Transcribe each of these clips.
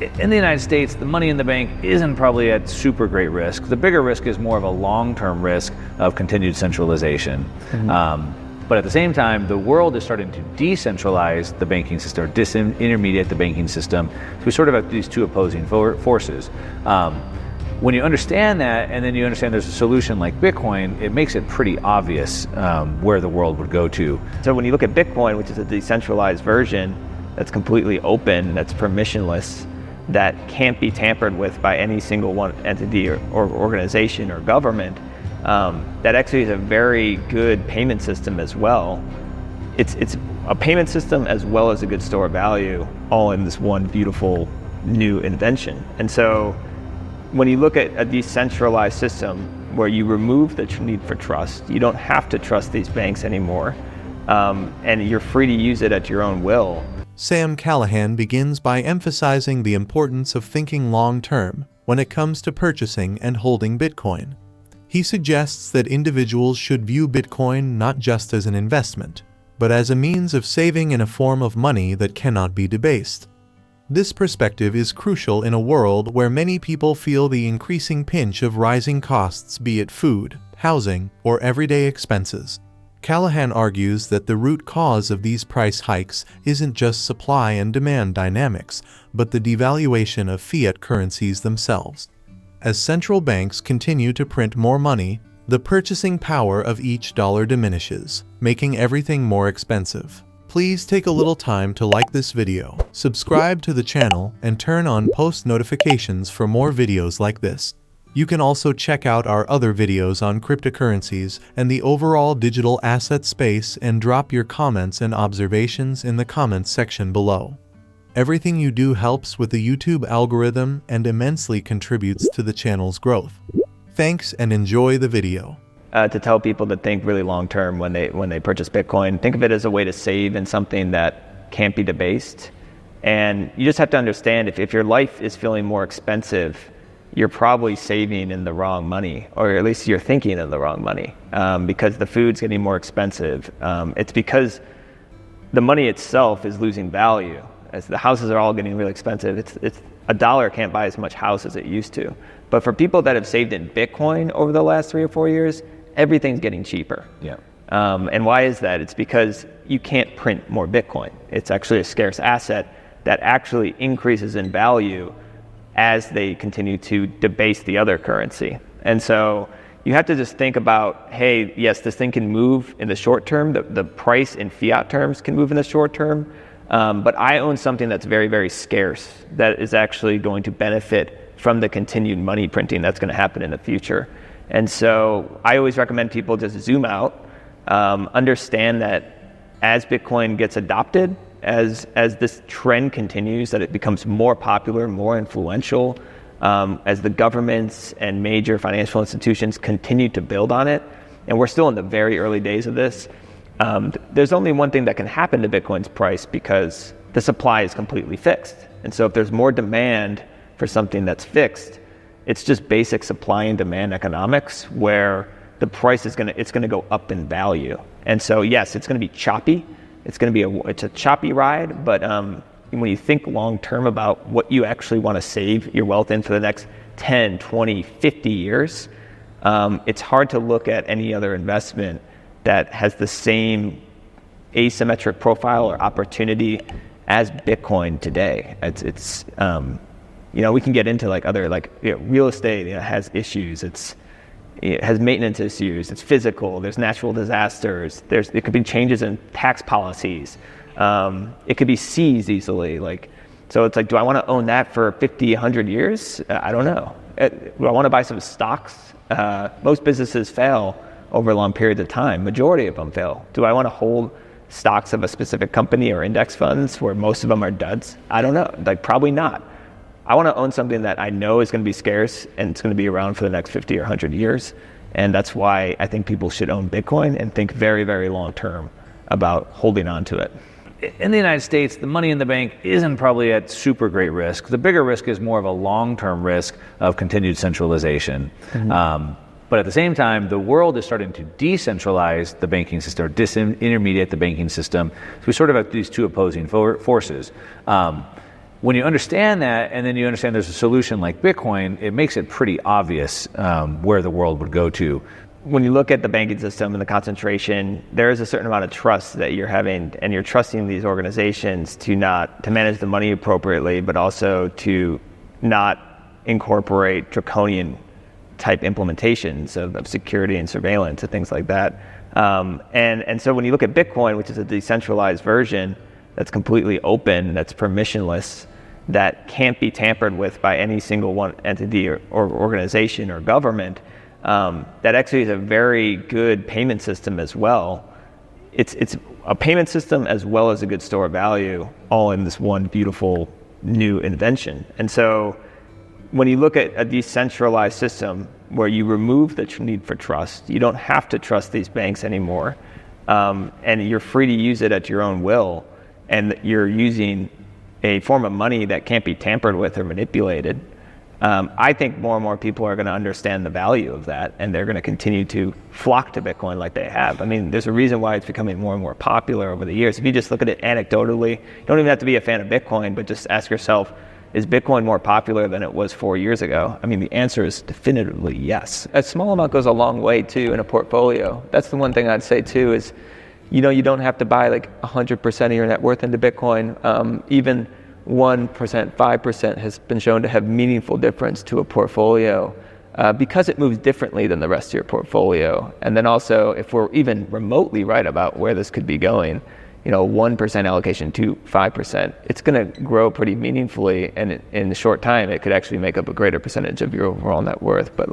In the United States, the money in the bank isn't probably at super great risk. The bigger risk is more of a long-term risk of continued centralization. But at the same time, the world is starting to decentralize the banking system, or disintermediate the banking system. So we sort of have these two opposing forces. When you understand that, and then you understand there's a solution like Bitcoin, it makes it pretty obvious where the world would go to. So when you look at Bitcoin, which is a decentralized version that's completely open, that's permissionless, that can't be tampered with by any single one entity or organization or government, that actually is a very good payment system as well. It's a payment system as well as a good store of value, all in this one beautiful new invention. And so when you look at a decentralized system where you remove the need for trust, you don't have to trust these banks anymore, and you're free to use it at your own will. Sam Callahan begins by emphasizing the importance of thinking long-term when it comes to purchasing and holding Bitcoin. He suggests that individuals should view Bitcoin not just as an investment, but as a means of saving in a form of money that cannot be debased. This perspective is crucial in a world where many people feel the increasing pinch of rising costs, be it food, housing, or everyday expenses. Callahan argues that the root cause of these price hikes isn't just supply and demand dynamics, but the devaluation of fiat currencies themselves. As central banks continue to print more money, the purchasing power of each dollar diminishes, making everything more expensive. Please take a little time to like this video, subscribe to the channel, and turn on post notifications for more videos like this. You can also check out our other videos on cryptocurrencies and the overall digital asset space and drop your comments and observations in the comments section below. Everything you do helps with the YouTube algorithm and immensely contributes to the channel's growth. Thanks and enjoy the video. To tell people to think really long term when they purchase Bitcoin, think of it as a way to save in something that can't be debased. And you just have to understand if your life is feeling more expensive, you're probably saving in the wrong money, or at least you're thinking in the wrong money, because the food's getting more expensive. It's because the money itself is losing value. As the houses are all getting really expensive, it's a dollar can't buy as much house as it used to. But for people that have saved in Bitcoin over the last 3 or 4 years, everything's getting cheaper. Yeah. And why is that? It's because you can't print more Bitcoin. It's actually a scarce asset that actually increases in value as they continue to debase the other currency. And so you have to just think about, hey, yes, this thing can move in the short term. The price in fiat terms can move in the short term. But I own something that's very, very scarce that is actually going to benefit from the continued money printing that's going to happen in the future. And so I always recommend people just zoom out, understand that as Bitcoin gets adopted, as this trend continues, that it becomes more popular, more influential, as the governments and major financial institutions continue to build on it, and we're still in the very early days of this, there's only one thing that can happen to Bitcoin's price, because the supply is completely fixed. And so if there's more demand for something that's fixed, it's just basic supply and demand economics, where the price is it's gonna go up in value. And so yes, it's gonna be choppy. It's a choppy ride, but when you think long term about what you actually want to save your wealth in for the next 10, 20, 50 years, it's hard to look at any other investment that has the same asymmetric profile or opportunity as Bitcoin today. It's we can get into real estate. It has issues. It has maintenance issues. It's physical. There's natural disasters. It could be changes in tax policies. It could be seized easily. So it's like, do I want to own that for 50, 100 years? I don't know. Do I want to buy some stocks? Most businesses fail over long periods of time. Majority of them fail. Do I want to hold stocks of a specific company or index funds where most of them are duds? I don't know. Probably not. I want to own something that I know is going to be scarce and it's going to be around for the next 50 or 100 years. And that's why I think people should own Bitcoin and think very, very long term about holding on to it. In the United States, the money in the bank isn't probably at super great risk. The bigger risk is more of a long-term risk of continued centralization. But at the same time, the world is starting to decentralize the banking system, or disintermediate the banking system. So we sort of have these two opposing forces. when you understand that, and then you understand there's a solution like Bitcoin, it makes it pretty obvious where the world would go to. When you look at the banking system and the concentration, there is a certain amount of trust that you're having, and you're trusting these organizations to manage the money appropriately, but also to not incorporate draconian type implementations of security and surveillance and things like that. And so when you look at Bitcoin, which is a decentralized version that's completely open, that's permissionless, that can't be tampered with by any single one entity or organization or government, that actually is a very good payment system as well. It's a payment system as well as a good store of value, all in this one beautiful new invention. And so when you look at a decentralized system where you remove the need for trust, you don't have to trust these banks anymore, and you're free to use it at your own will, and you're using a form of money that can't be tampered with or manipulated, I think more and more people are going to understand the value of that, and they're going to continue to flock to Bitcoin like they have. I mean, there's a reason why it's becoming more and more popular over the years. If you just look at it anecdotally, you don't even have to be a fan of Bitcoin, but just ask yourself, is Bitcoin more popular than it was 4 years ago? I mean, the answer is definitively yes. A small amount goes a long way, too, in a portfolio. That's the one thing I'd say, too, is, you don't have to buy like 100% of your net worth into Bitcoin. Even 1%, 5% has been shown to have meaningful difference to a portfolio because it moves differently than the rest of your portfolio. And then also, if we're even remotely right about where this could be going, 1% allocation to 5%, it's going to grow pretty meaningfully, and in a short time, it could actually make up a greater percentage of your overall net worth. But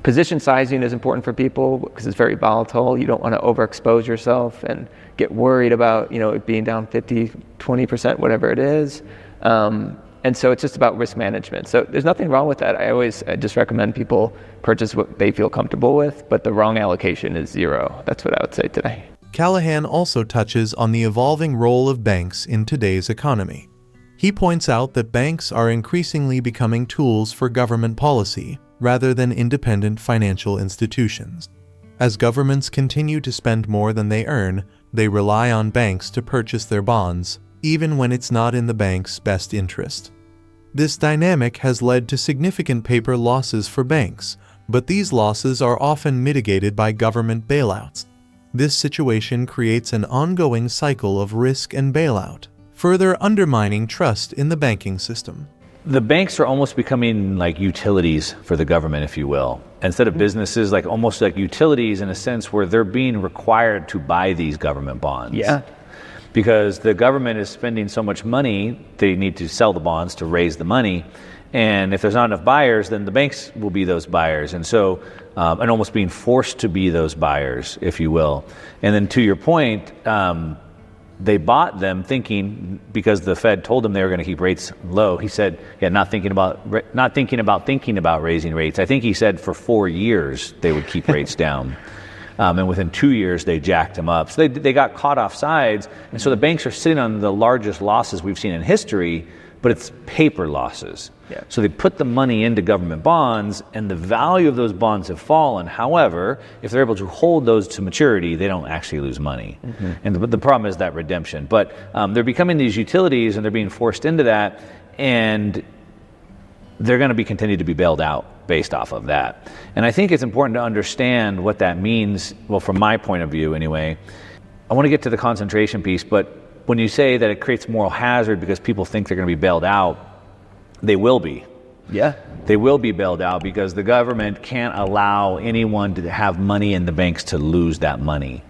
position sizing is important for people because it's very volatile. You don't want to overexpose yourself and get worried about, it being down 50, 20%, whatever it is. And so it's just about risk management. So there's nothing wrong with that. I just recommend people purchase what they feel comfortable with, but the wrong allocation is zero. That's what I would say today. Callahan also touches on the evolving role of banks in today's economy. He points out that banks are increasingly becoming tools for government policy rather than independent financial institutions. As governments continue to spend more than they earn, they rely on banks to purchase their bonds, even when it's not in the bank's best interest. This dynamic has led to significant paper losses for banks, but these losses are often mitigated by government bailouts. This situation creates an ongoing cycle of risk and bailout, further undermining trust in the banking system. The banks are almost becoming like utilities for the government, if you will. Instead of businesses, almost like utilities in a sense where they're being required to buy these government bonds. Yeah. Because the government is spending so much money, they need to sell the bonds to raise the money. And if there's not enough buyers, then the banks will be those buyers. And so, and almost being forced to be those buyers, if you will. And then to your point, they bought them thinking, because the Fed told them they were going to keep rates low. He said, not thinking about raising rates. I think he said for 4 years they would keep rates down. And within 2 years, they jacked them up. So they got caught off sides. And so the banks are sitting on the largest losses we've seen in history, but it's paper losses. Yeah. So they put the money into government bonds, and the value of those bonds have fallen. However, if they're able to hold those to maturity, they don't actually lose money. Mm-hmm. And the problem is that redemption. But they're becoming these utilities, and they're being forced into that, and they're going to continue to be bailed out based off of that. And I think it's important to understand what that means, well, from my point of view anyway. I want to get to the concentration piece, but when you say that it creates moral hazard because people think they're going to be bailed out, they will be. Yeah. They will be bailed out because the government can't allow anyone to have money in the banks to lose that money.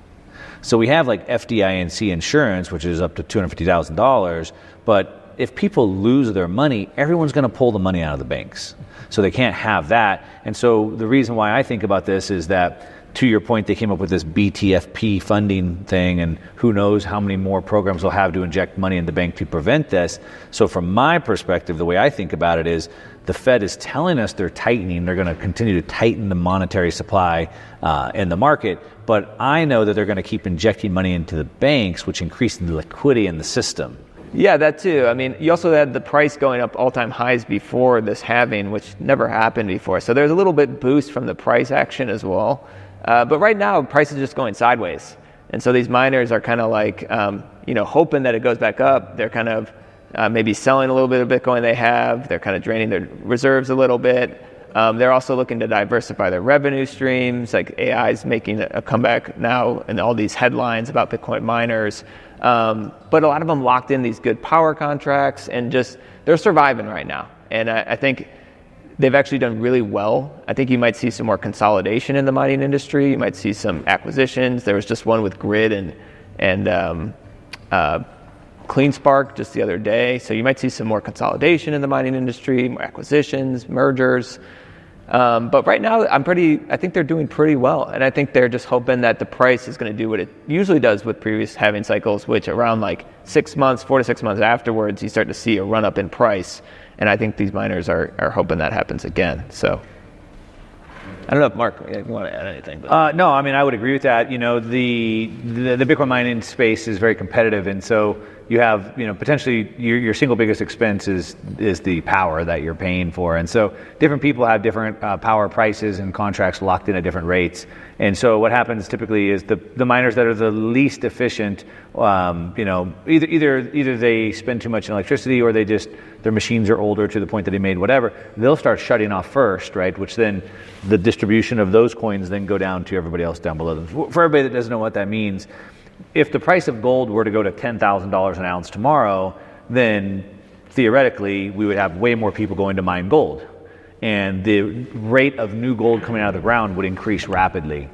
So we have FDIC insurance, which is up to $250,000, but if people lose their money, everyone's going to pull the money out of the banks. So they can't have that. And so the reason why I think about this is that, to your point, they came up with this BTFP funding thing, and who knows how many more programs they'll have to inject money in the bank to prevent this. So from my perspective, the way I think about it is the Fed is telling us they're tightening. They're going to continue to tighten the monetary supply in the market. But I know that they're going to keep injecting money into the banks, which increases the liquidity in the system. Yeah, that too. I mean, you also had the price going up all-time highs before this halving, which never happened before. So there's a little bit boost from the price action as well. But right now, price is just going sideways. And so these miners are kind of hoping that it goes back up. They're kind of maybe selling a little bit of Bitcoin they have. They're kind of draining their reserves a little bit. They're also looking to diversify their revenue streams. Like AI is making a comeback now, and all these headlines about Bitcoin miners. But a lot of them locked in these good power contracts, and just they're surviving right now. And I think they've actually done really well. I think you might see some more consolidation in the mining industry. You might see some acquisitions. There was just one with Grid and CleanSpark just the other day. So you might see some more consolidation in the mining industry, more acquisitions, mergers. But right now, I think they're doing pretty well. And I think they're just hoping that the price is going to do what it usually does with previous halving cycles, which around like 6 months, 4 to 6 months afterwards, you start to see a run up in price. And I think these miners are hoping that happens again. So I don't know if Mark, you want to add anything. No, I mean, I would agree with that. You know, the Bitcoin mining space is very competitive, and so you have, you know, potentially your single biggest expense is the power that you're paying for, and so different people have different power prices and contracts locked in at different rates. And so what happens typically is the miners that are the least efficient, you know, either they spend too much in electricity, or their machines are older to the point that they made whatever. They'll start shutting off first, right? Which then the distribution of those coins then go down to everybody else down below them. For everybody that doesn't know what that means, if the price of gold were to go to $10,000 an ounce tomorrow, then theoretically we would have way more people going to mine gold, and the rate of new gold coming out of the ground would increase rapidly.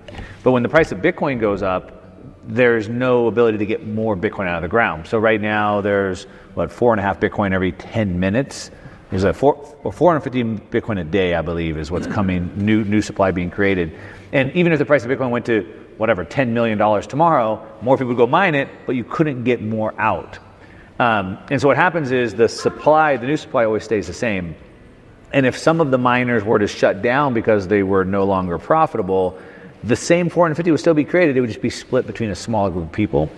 But when the price of Bitcoin goes up, there's no ability to get more Bitcoin out of the ground. So right now there's 4.5 Bitcoin every 10 minutes. There's 450 Bitcoin a day, I believe, is what's coming, new supply being created. And even if the price of Bitcoin went to $10 million tomorrow, more people would go mine it, but you couldn't get more out. And so what happens is the new supply always stays the same. And if some of the miners were to shut down because they were no longer profitable, the same 450 would still be created. It would just be split between a smaller group of people.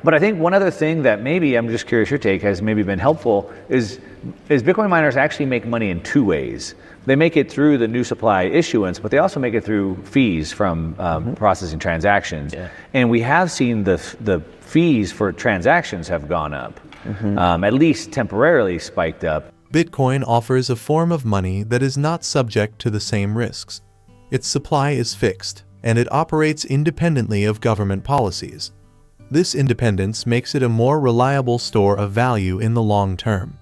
But I think one other thing that maybe, I'm just curious your take, has maybe been helpful is Bitcoin miners actually make money in two ways. They make it through the new supply issuance, but they also make it through fees from processing transactions. Yeah. And we have seen the fees for transactions have gone up, at least temporarily spiked up. Bitcoin offers a form of money that is not subject to the same risks. Its supply is fixed, and it operates independently of government policies. This independence makes it a more reliable store of value in the long term.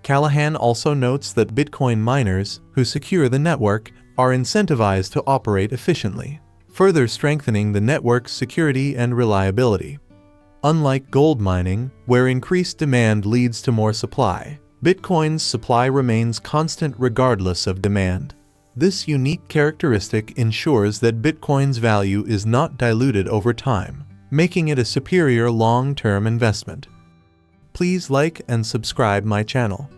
Callahan also notes that Bitcoin miners who secure the network are incentivized to operate efficiently, further strengthening the network's security and reliability. Unlike gold mining, where increased demand leads to more supply, Bitcoin's supply remains constant regardless of demand. This unique characteristic ensures that Bitcoin's value is not diluted over time, making it a superior long-term investment. Please like and subscribe my channel.